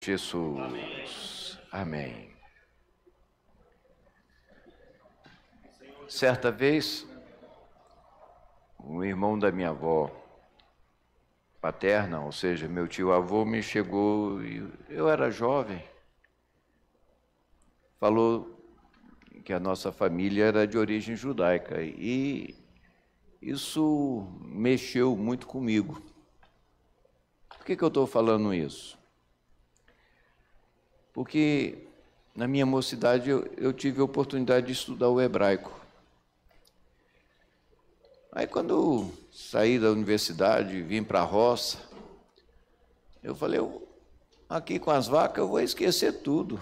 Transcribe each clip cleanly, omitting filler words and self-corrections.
Jesus. Amém. Certa vez, um irmão da minha avó paterna, ou seja, meu tio-avô, me chegou, e eu era jovem, falou que a nossa família era de origem judaica, e isso mexeu muito comigo. Por que eu estou falando isso? Porque na minha mocidade eu tive a oportunidade de estudar o hebraico. Aí quando eu saí da universidade e vim para a roça, eu falei, aqui com as vacas eu vou esquecer tudo.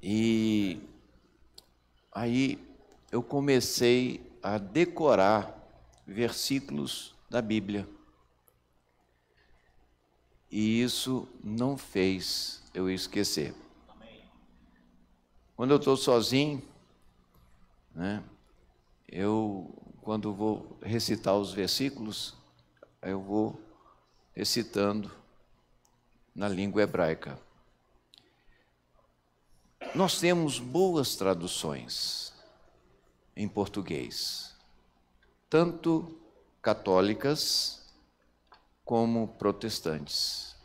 E aí eu comecei a decorar versículos da Bíblia. E isso não fez eu esquecer. Quando eu estou sozinho, quando vou recitar os versículos, eu vou recitando na língua hebraica. Nós temos boas traduções em português, tanto católicas como protestantes.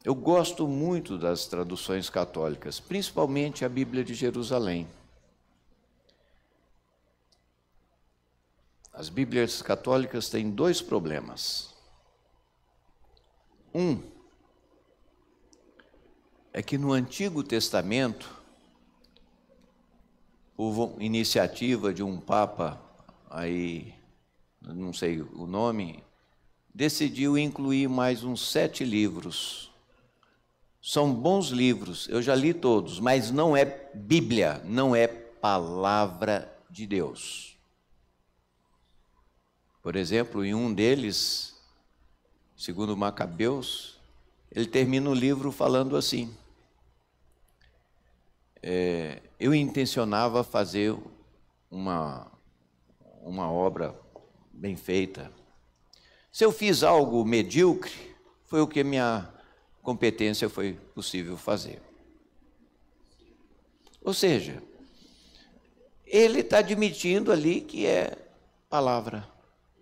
Eu gosto muito das traduções católicas, principalmente a Bíblia de Jerusalém. As Bíblias católicas têm dois problemas. Um é que no Antigo Testamento, houve iniciativa de um papa, aí, não sei o nome, decidiu incluir mais uns 7 livros. São bons livros, eu já li todos, mas não é Bíblia, não é palavra de Deus. Por exemplo, em um deles, segundo Macabeus, ele termina o livro falando assim: eu intencionava fazer uma obra bem feita. Se eu fiz algo medíocre, foi o que minha competência foi possível fazer. Ou seja, ele está admitindo ali que é palavra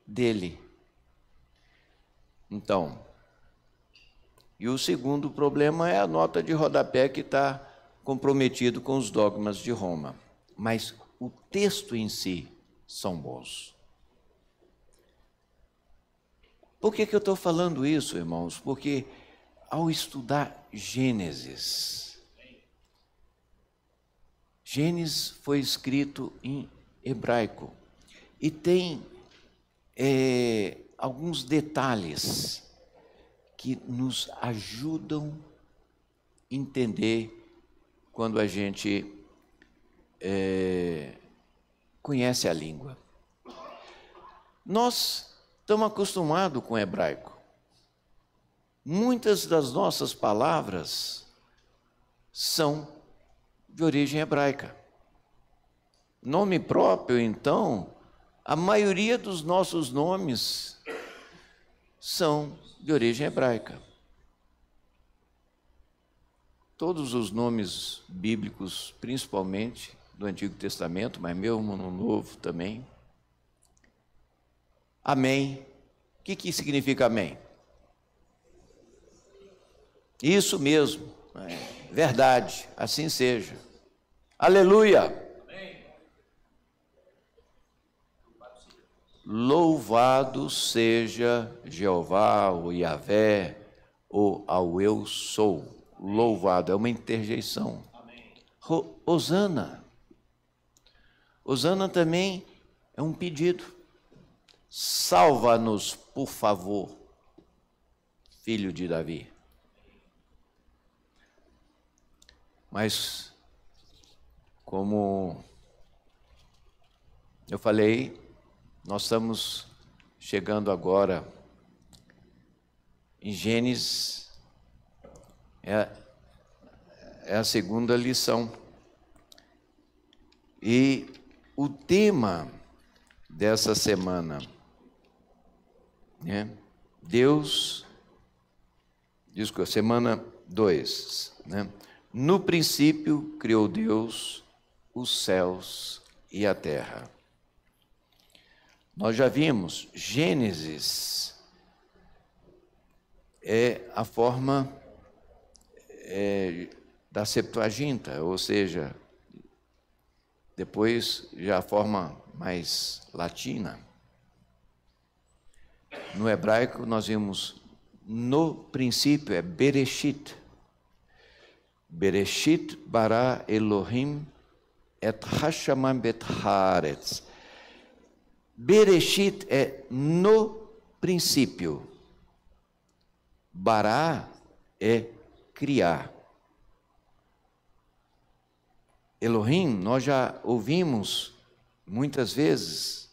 dele. Então, e o segundo problema é a nota de rodapé que está comprometido com os dogmas de Roma. Mas o texto em si são bons. Por que eu estou falando isso, irmãos? Porque ao estudar Gênesis foi escrito em hebraico e tem alguns detalhes que nos ajudam a entender quando a gente conhece a língua. Nós estamos acostumados com o hebraico. Muitas das nossas palavras são de origem hebraica. Nome próprio, então, a maioria dos nossos nomes são de origem hebraica. Todos os nomes bíblicos, principalmente do Antigo Testamento, mas mesmo no Novo também. Amém. O que significa amém? Isso mesmo, verdade, assim seja. Aleluia! Amém. Louvado seja Jeová, ou Yahvé, ou ao eu sou. Louvado, é uma interjeição. Amém. Hosana. Hosana também é um pedido. Salva-nos, por favor, filho de Davi. Mas, como eu falei, nós estamos chegando agora em Gênesis, é a segunda lição. E o tema dessa semana né? Deus, desculpa, semana 2, né? No princípio criou Deus os céus e a terra. Nós já vimos, Gênesis é a forma da Septuaginta, ou seja, depois já a forma mais latina. No hebraico nós vimos, no princípio é Bereshit. Bereshit bara Elohim et hashamayim bet haaretz. Bereshit é no princípio. Bará é criar. Elohim, nós já ouvimos muitas vezes,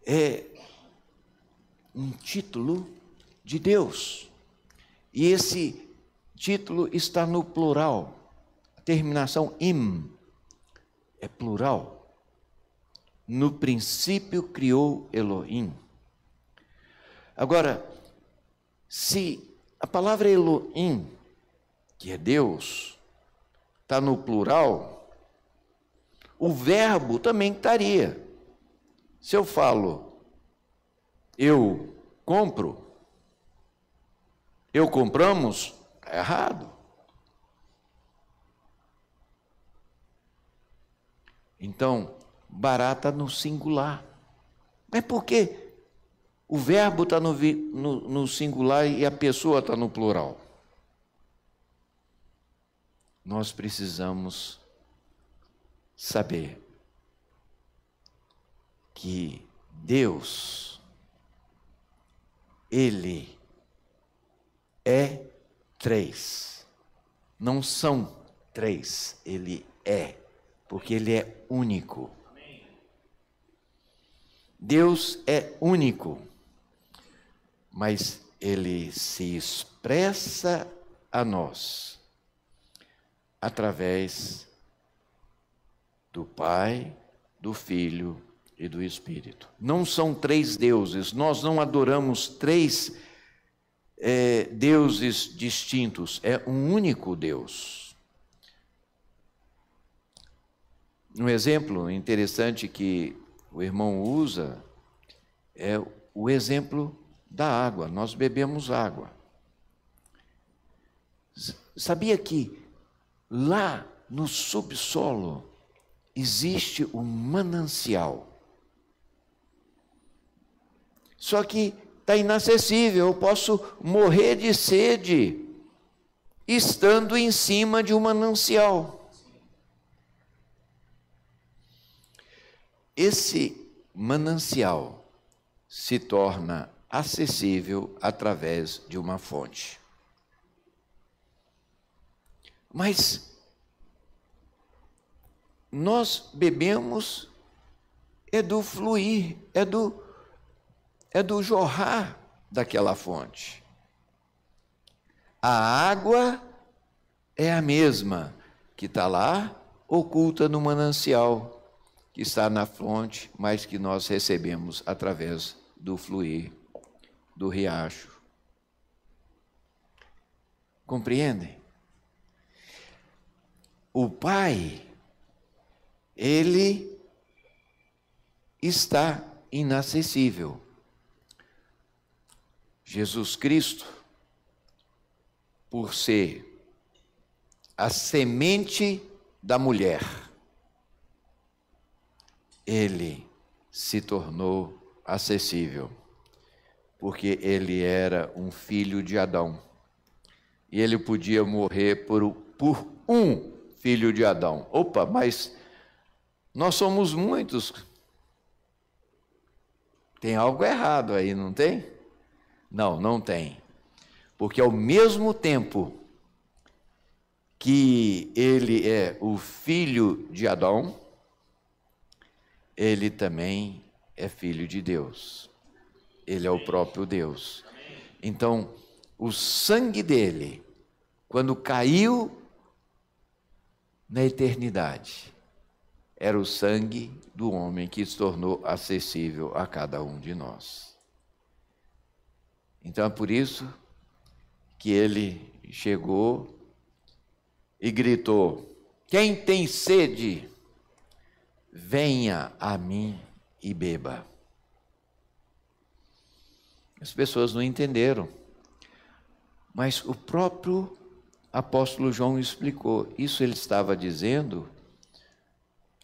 é um título de Deus. E esse título está no plural. A terminação im é plural. No princípio criou Elohim. Agora, se a palavra Elohim, que é Deus, está no plural, o verbo também estaria. Se eu falo, eu compro, eu compramos, é errado. Então, barata no singular. Mas por que o verbo está no singular e a pessoa está no plural? Nós precisamos saber que Deus, Ele é três. Não são três, Ele é, porque Ele é único. Deus é único, mas Ele se expressa a nós através do Pai, do Filho e do Espírito. Não são três deuses, nós não adoramos três deuses distintos, é um único Deus. Um exemplo interessante que o irmão usa é o exemplo da água. Nós bebemos água. Sabia que lá no subsolo existe um manancial? Só que está inacessível, eu posso morrer de sede estando em cima de um manancial. Esse manancial se torna acessível através de uma fonte. Mas nós bebemos do fluir, do jorrar daquela fonte. A água é a mesma que está lá, oculta no manancial, que está na fonte, mas que nós recebemos através do fluir do riacho. Compreendem? O Pai, Ele está inacessível. Jesus Cristo, por ser a semente da mulher, Ele se tornou acessível, porque Ele era um filho de Adão. E Ele podia morrer por um filho de Adão. Opa, mas nós somos muitos. Tem algo errado aí, não tem? Não, não tem. Porque ao mesmo tempo que Ele é o filho de Adão, Ele também é filho de Deus. Ele é o próprio Deus. Então, o sangue dele, quando caiu na eternidade, era o sangue do homem que se tornou acessível a cada um de nós. Então é por isso que ele chegou e gritou: quem tem sede, venha a mim e beba. As pessoas não entenderam, mas o próprio apóstolo João explicou. Isso ele estava dizendo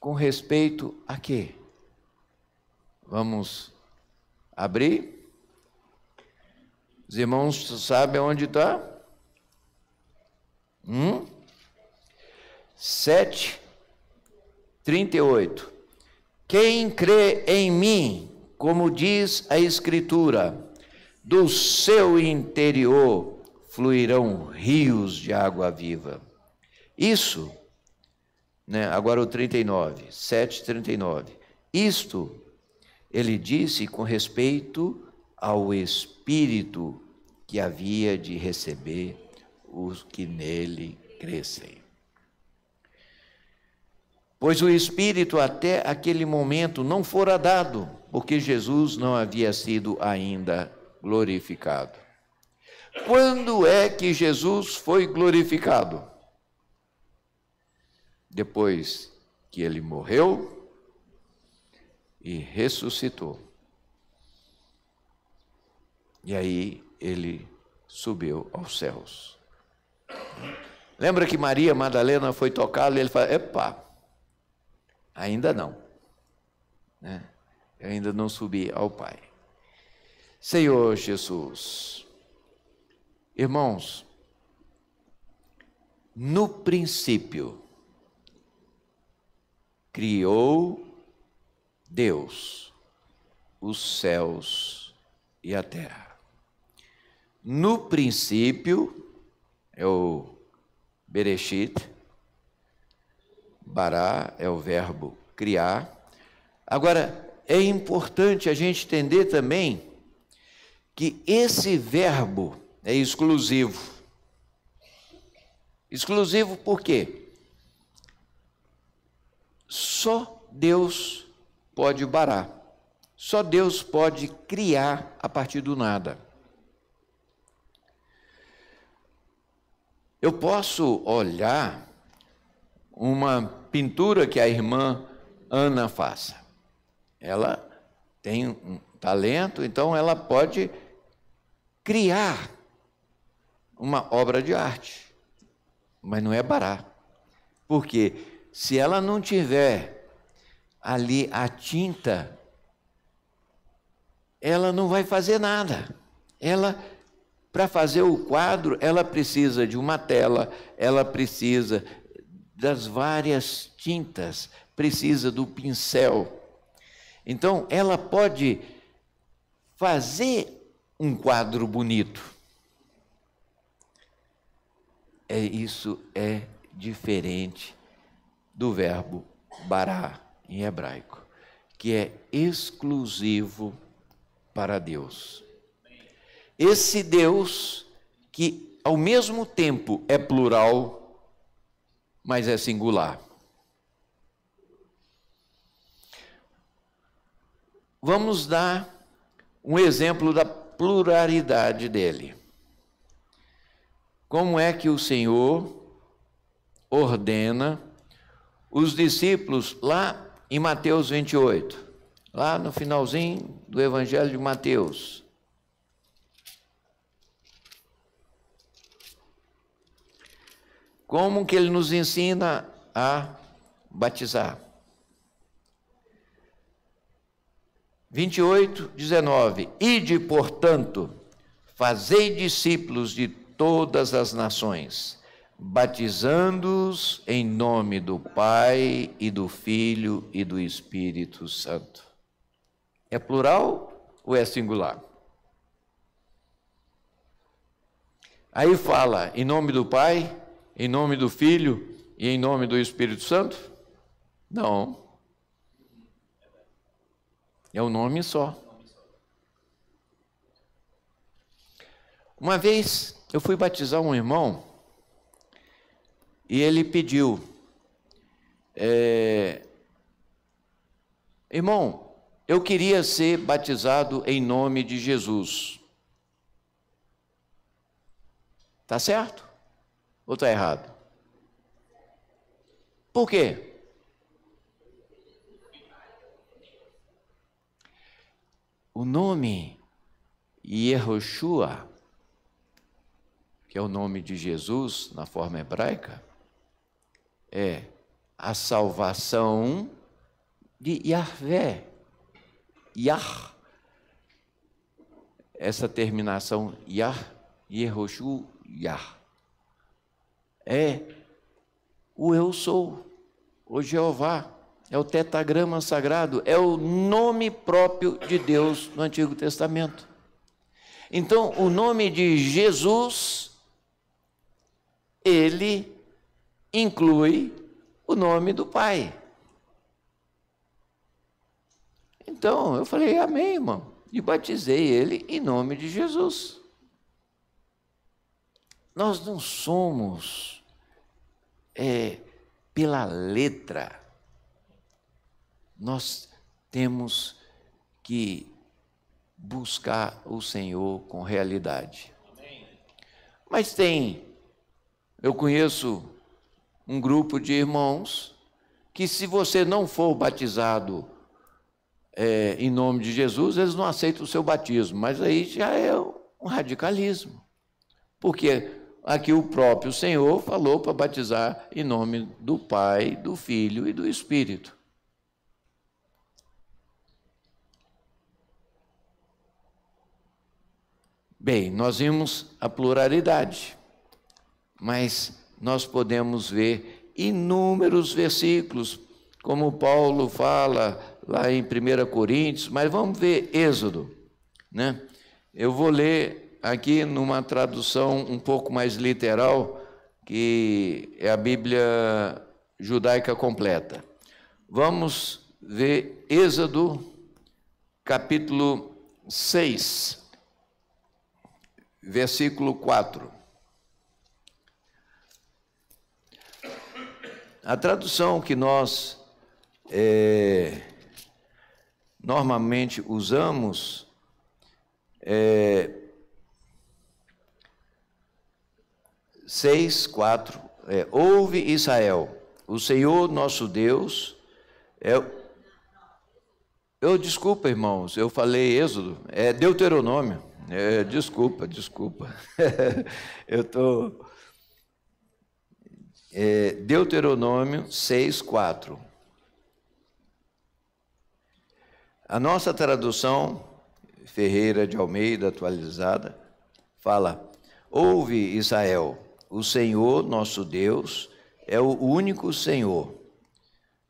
com respeito a quê? Vamos abrir? Os irmãos sabem onde está? 7:38. Quem crê em mim, como diz a Escritura, do seu interior fluirão rios de água viva. Isso, agora o 39, 7:39. Isto ele disse com respeito ao Espírito que havia de receber os que nele crescem. Pois o Espírito até aquele momento não fora dado, porque Jesus não havia sido ainda glorificado. Quando é que Jesus foi glorificado? Depois que ele morreu e ressuscitou. E aí ele subiu aos céus. Lembra que Maria Madalena foi tocá-lo e ele falou: epa, ainda não. Eu ainda não subi ao Pai. Senhor Jesus, irmãos, no princípio, criou Deus os céus e a terra. No princípio, é o Bereshit, Bará é o verbo criar. Agora, é importante a gente entender também que esse verbo é exclusivo. Exclusivo por quê? Só Deus pode barar. Só Deus pode criar a partir do nada. Eu posso olhar uma pintura que a irmã Ana faça. Ela tem um talento, então ela pode criar uma obra de arte, mas não é barato. Porque se ela não tiver ali a tinta, ela não vai fazer nada. Para fazer o quadro, ela precisa de uma tela, ela precisa das várias tintas, precisa do pincel. Então, ela pode fazer um quadro bonito. Isso é diferente do verbo bará em hebraico, que é exclusivo para Deus. Esse Deus que ao mesmo tempo é plural, mas é singular. Vamos dar um exemplo da pluralidade dele. Como é que o Senhor ordena os discípulos lá em Mateus 28, lá no finalzinho do Evangelho de Mateus. Como que ele nos ensina a batizar? 28:19. Ide, portanto, fazei discípulos de todas as nações, batizando-os em nome do Pai e do Filho e do Espírito Santo. É plural ou é singular? Aí fala em nome do Pai, em nome do Filho e em nome do Espírito Santo? Não. É um nome só. Uma vez eu fui batizar um irmão e ele pediu: irmão, eu queria ser batizado em nome de Jesus. Está certo? Ou está errado? Por quê? O nome Yehoshua, que é o nome de Jesus na forma hebraica, é a salvação de Yahvé. Yah, essa terminação Yah, Yehoshua, Yah, é o eu sou, o Jeová, é o tetagrama sagrado, é o nome próprio de Deus no Antigo Testamento. Então, o nome de Jesus, ele inclui o nome do Pai. Então, eu falei, amém, irmão, e batizei ele em nome de Jesus. Nós não somos pela letra. Nós temos que buscar o Senhor com realidade. Mas eu conheço um grupo de irmãos que, se você não for batizado em nome de Jesus, eles não aceitam o seu batismo, mas aí já é um radicalismo, porque aqui o próprio Senhor falou para batizar em nome do Pai, do Filho e do Espírito. Bem, nós vimos a pluralidade, mas nós podemos ver inúmeros versículos, como Paulo fala lá em 1 Coríntios, mas vamos ver Êxodo, né? Eu vou ler aqui numa tradução um pouco mais literal, que é a Bíblia Judaica Completa. Vamos ver Êxodo, capítulo 6, versículo 4. A tradução que nós normalmente usamos é 6:4. Ouve, Israel, o Senhor nosso Deus desculpa, irmãos, eu falei Êxodo, é Deuteronômio. Desculpa. Eu estou... Deuteronômio 6:4. A nossa tradução, Ferreira de Almeida, atualizada, fala: ouve, Israel, o Senhor nosso Deus é o único Senhor.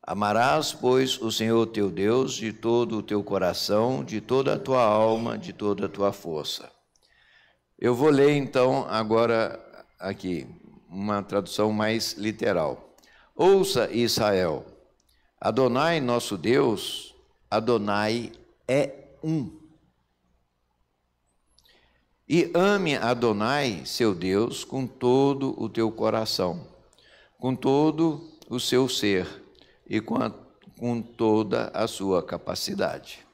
Amarás, pois, o Senhor teu Deus de todo o teu coração, de toda a tua alma, de toda a tua força. Eu vou ler, então, agora aqui, uma tradução mais literal. Ouça, Israel, Adonai, nosso Deus, Adonai é um. E ame Adonai, seu Deus, com todo o teu coração, com todo o seu ser e com toda a sua capacidade.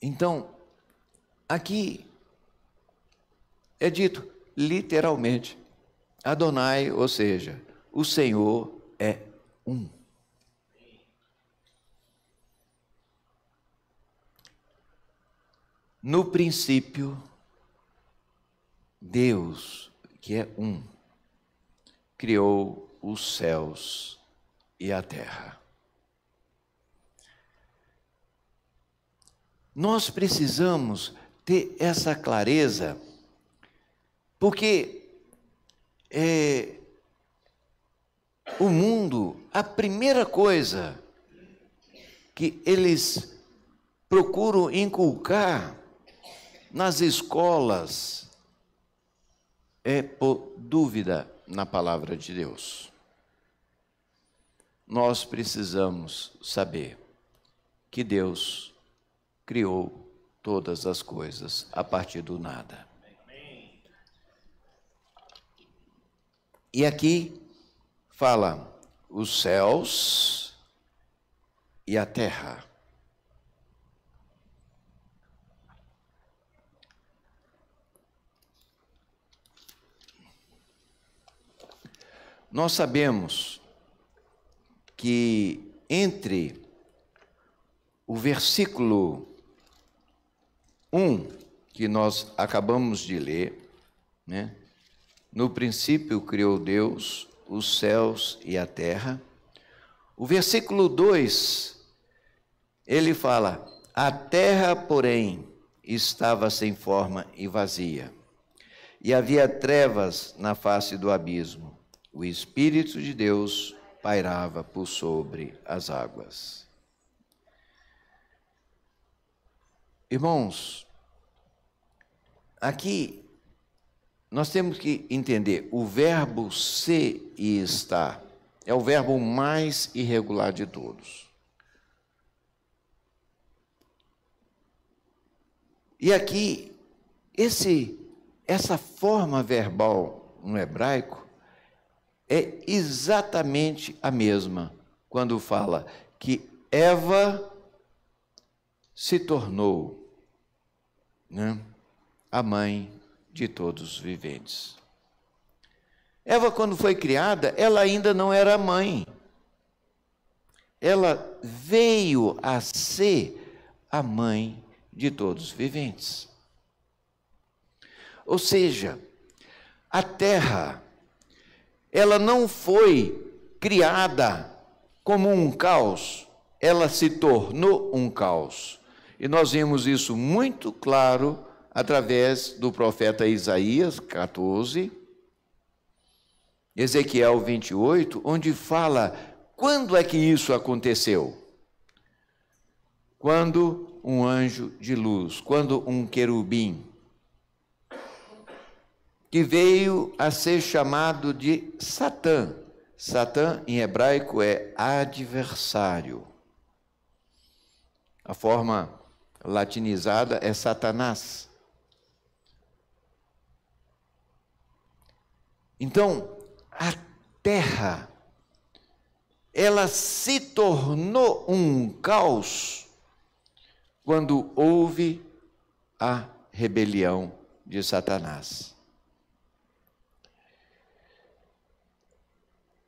Então, aqui é dito literalmente, Adonai, ou seja, o Senhor é um. No princípio, Deus, que é um, criou os céus e a terra. Nós precisamos ter essa clareza, porque o mundo, a primeira coisa que eles procuram inculcar nas escolas é por dúvida na palavra de Deus. Nós precisamos saber que Deus criou todas as coisas a partir do nada. E aqui fala os céus e a terra. nós sabemos que entre o versículo 1, que nós acabamos de ler, né? No princípio criou Deus os céus e a terra. O versículo 2, ele fala: a terra, porém, estava sem forma e vazia, e havia trevas na face do abismo. O Espírito de Deus pairava por sobre as águas. Irmãos, aqui nós temos que entender, o verbo ser e estar é o verbo mais irregular de todos. E aqui, essa forma verbal no hebraico é exatamente a mesma quando fala que Eva se tornou, né, a mãe de todos os viventes. Eva, quando foi criada, ela ainda não era mãe. Ela veio a ser a mãe de todos os viventes. Ou seja, a terra, ela não foi criada como um caos, ela se tornou um caos. E nós vimos isso muito claro através do profeta Isaías 14, Ezequiel 28, onde fala quando é que isso aconteceu. Quando um anjo de luz, quando um querubim, que veio a ser chamado de Satã. Satã, em hebraico, é adversário. A forma latinizada é Satanás. Então, a terra, ela se tornou um caos quando houve a rebelião de Satanás.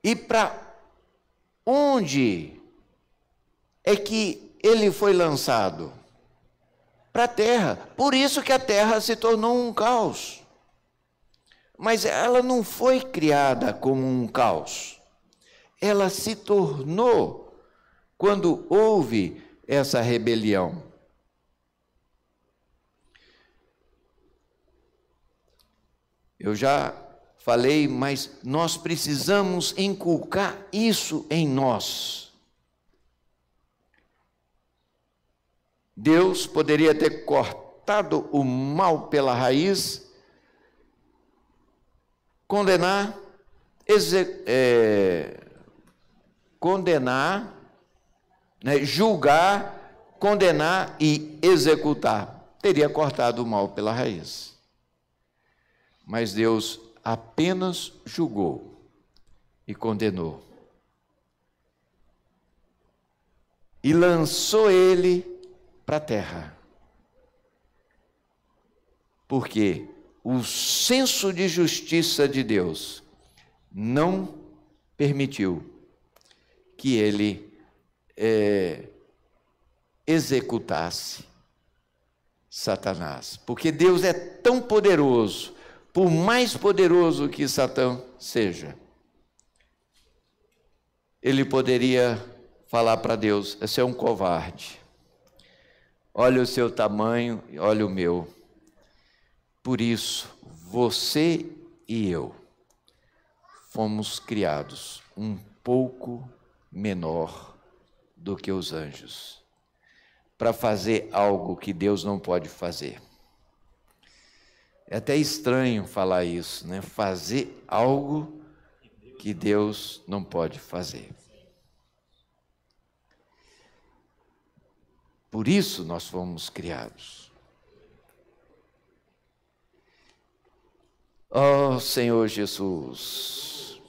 E para onde é que ele foi lançado? Para a terra. Por isso que a terra se tornou um caos. Mas ela não foi criada como um caos. Ela se tornou quando houve essa rebelião. Eu já falei, mas nós precisamos inculcar isso em nós. Deus poderia ter cortado o mal pela raiz, condenar, né, julgar, condenar e executar. Teria cortado o mal pela raiz. Mas Deus apenas julgou e condenou. E lançou ele para a terra. Porque o senso de justiça de Deus não permitiu que ele executasse Satanás. Porque Deus é tão poderoso, por mais poderoso que Satã seja, ele poderia falar para Deus: você é um covarde. Olha o seu tamanho e olha o meu. Por isso, você e eu fomos criados um pouco menor do que os anjos, para fazer algo que Deus não pode fazer. É até estranho falar isso, né? Fazer algo que Deus não pode fazer. Por isso nós fomos criados. Oh, Senhor Jesus,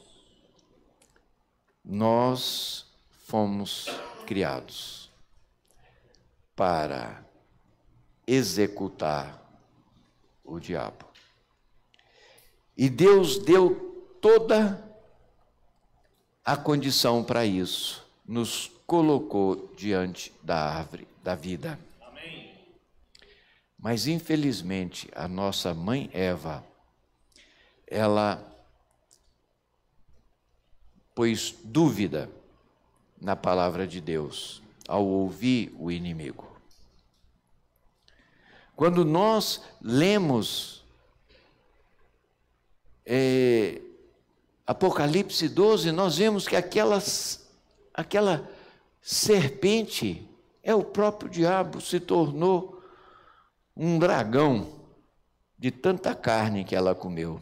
nós fomos criados para executar o diabo. E Deus deu toda a condição para isso, nos colocou diante da árvore da vida. Amém. Mas, infelizmente, a nossa mãe Eva, ela pôs dúvida na palavra de Deus ao ouvir o inimigo. Quando nós lemos Apocalipse 12, nós vemos que aquela serpente é o próprio diabo, se tornou um dragão de tanta carne que ela comeu.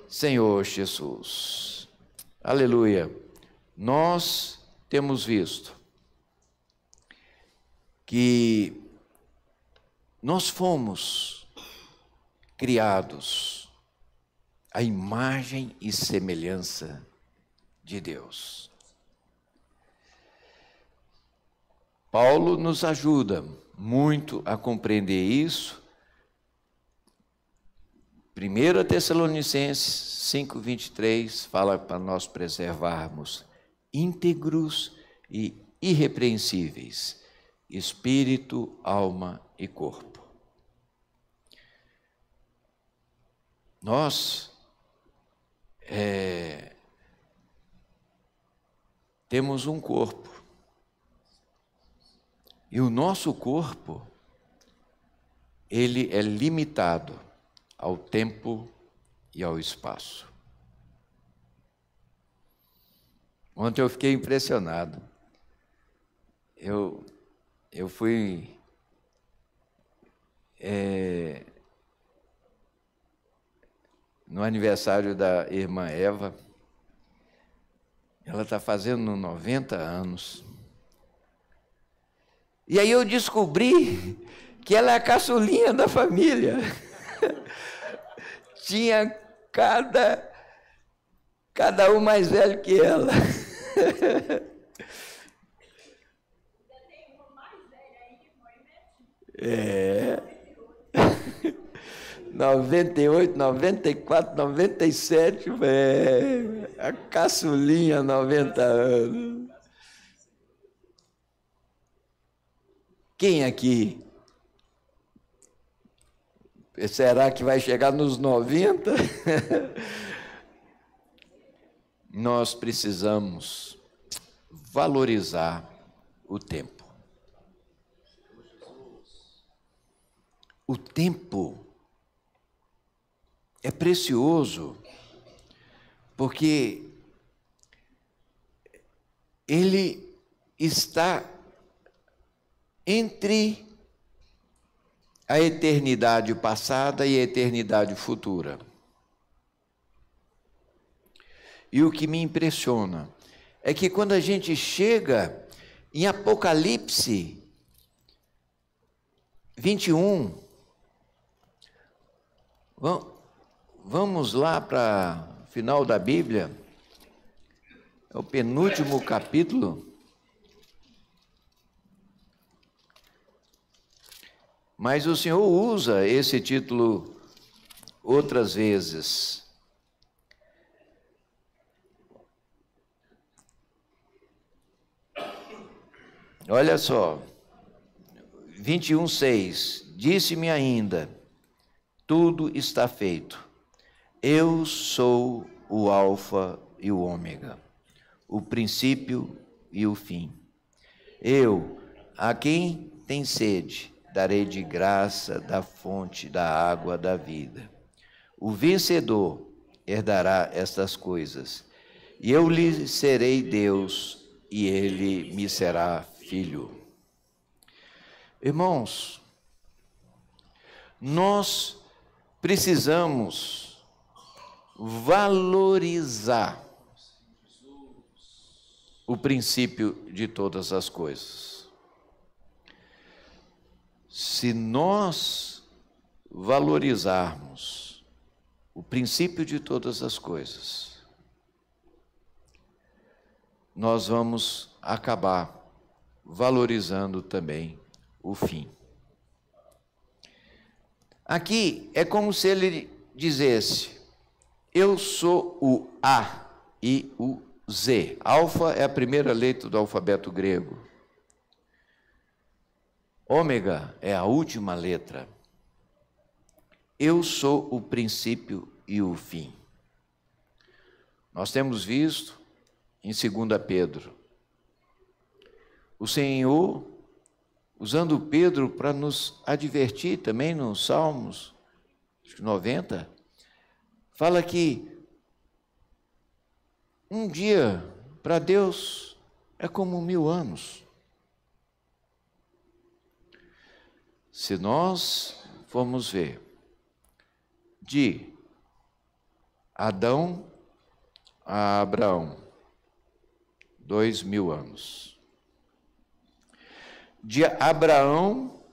Senhor Jesus, aleluia, nós temos visto que nós fomos criados à imagem e semelhança de Deus. Paulo nos ajuda muito a compreender isso. 1 Tessalonicenses 5:23 fala para nós preservarmos íntegros e irrepreensíveis, espírito, alma e corpo. Nós temos um corpo, e o nosso corpo, ele é limitado ao tempo e ao espaço. Ontem eu fiquei impressionado. Eu fui no aniversário da irmã Eva. Ela está fazendo 90 anos. E aí eu descobri que ela é a caçulinha da família. Tinha cada um mais velho que ela. É. 98, 94, 97, a caçulinha, 90 anos. Quem aqui? Será que vai chegar nos 90? Nós precisamos valorizar o tempo. O tempo é precioso, porque ele está entre a eternidade passada e a eternidade futura. E o que me impressiona é que quando a gente chega em Apocalipse 21, vamos lá para o final da Bíblia, é o penúltimo capítulo. Mas o Senhor usa esse título outras vezes. Olha só, 21:6, disse-me ainda, tudo está feito. Eu sou o Alfa e o Ômega, o princípio e o fim. Eu, a quem tem sede, darei de graça da fonte da água da vida. O vencedor herdará estas coisas, e eu lhe serei Deus, e ele me será filho. Irmãos, nós precisamos valorizar o princípio de todas as coisas. Se nós valorizarmos o princípio de todas as coisas, nós vamos acabar valorizando também o fim. Aqui é como se ele diz esse: eu sou o A e o Z. Alfa é a primeira letra do alfabeto grego. Ômega é a última letra. Eu sou o princípio e o fim. Nós temos visto em 2 Pedro, o Senhor usando Pedro para nos advertir também nos Salmos 90, fala que um dia para Deus é como 1000 anos. Se nós formos ver de Adão a Abraão, 2000 anos. De Abraão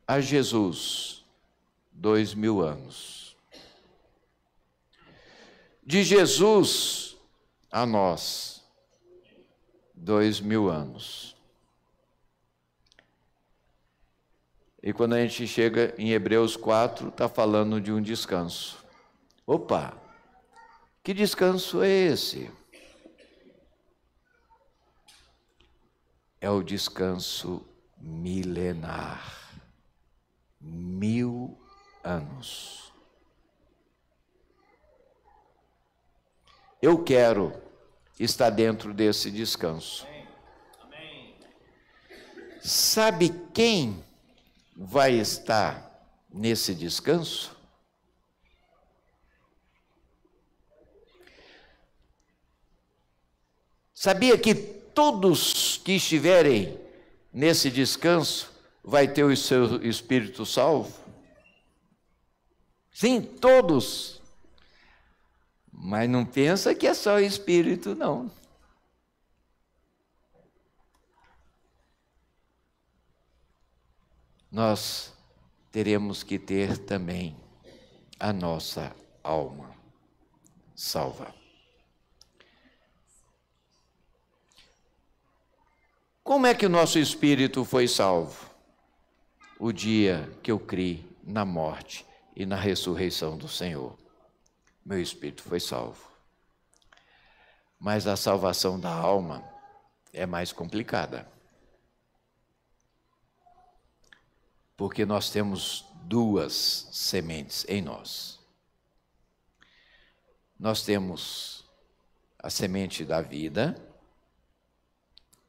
a Jesus, 2000 anos. De Jesus a nós, 2000 anos. E quando a gente chega em Hebreus 4, está falando de um descanso. Opa! Que descanso é esse? É o descanso milenar. 1000 anos. Eu quero estar dentro desse descanso. Sabe quem vai estar nesse descanso? Sabia que todos que estiverem nesse descanso vai ter o seu espírito salvo? Sim, todos. Mas não pensa que é só o espírito, não. Nós teremos que ter também a nossa alma salva. Como é que o nosso espírito foi salvo? O dia que eu criei na morte e na ressurreição do Senhor. Meu espírito foi salvo. Mas a salvação da alma é mais complicada. Porque nós temos 2 sementes em nós. Nós temos a semente da vida,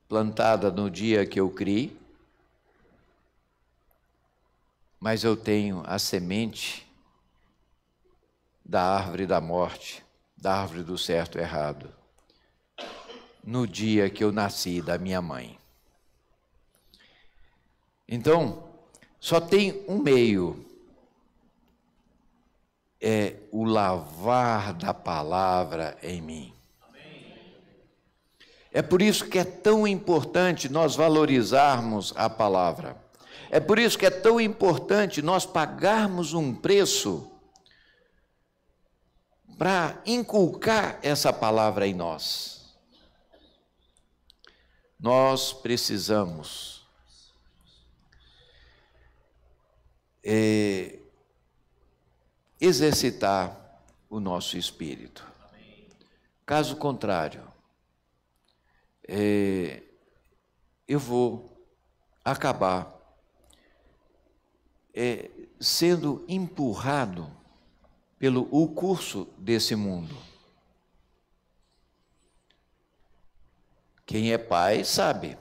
plantada no dia que eu criei, mas eu tenho a semente da árvore da morte, da árvore do certo e errado, no dia que eu nasci da minha mãe. Então, só tem um meio, é o lavar da palavra em mim. É por isso que é tão importante nós valorizarmos a palavra. É por isso que é tão importante nós pagarmos um preço para inculcar essa palavra em nós. Nós precisamos exercitar o nosso espírito. Caso contrário, eu vou acabar sendo empurrado pelo o curso desse mundo. Quem é pai sabe.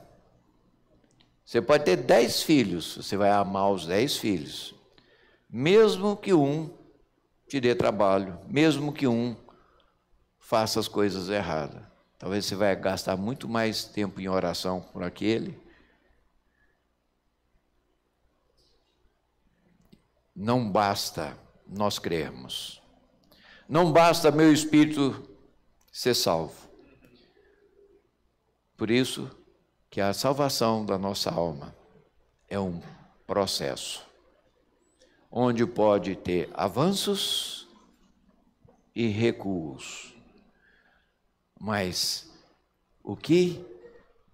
Você pode ter 10 filhos, você vai amar os 10 filhos. Mesmo que um te dê trabalho, mesmo que um faça as coisas erradas. Talvez você vai gastar muito mais tempo em oração por aquele. Não basta nós crermos. Não basta meu espírito ser salvo. Por isso que a salvação da nossa alma é um processo, onde pode ter avanços e recuos. Mas o que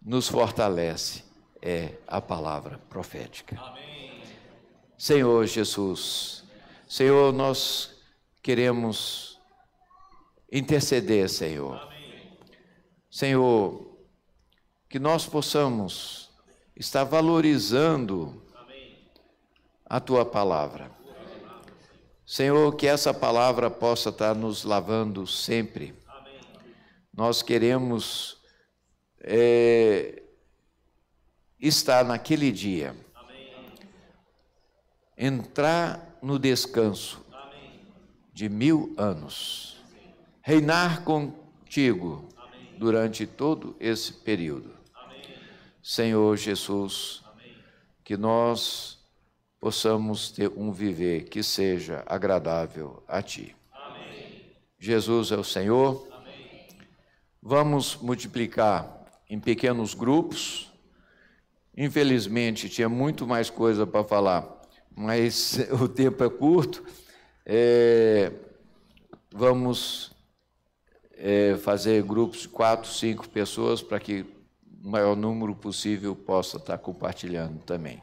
nos fortalece é a palavra profética. Amém. Senhor Jesus, Senhor, nós queremos interceder, Senhor. Senhor, que nós possamos estar valorizando a Tua palavra. Senhor, que essa palavra possa estar nos lavando sempre. Nós queremos estar naquele dia, entrar no descanso de 1000 anos, reinar contigo durante todo esse período. Senhor Jesus, que nós possamos ter um viver que seja agradável a Ti. Jesus é o Senhor. Vamos multiplicar em pequenos grupos. Infelizmente, tinha muito mais coisa para falar, mas o tempo é curto. Vamos fazer grupos de 4, 5 pessoas para que o maior número possível possa estar compartilhando também.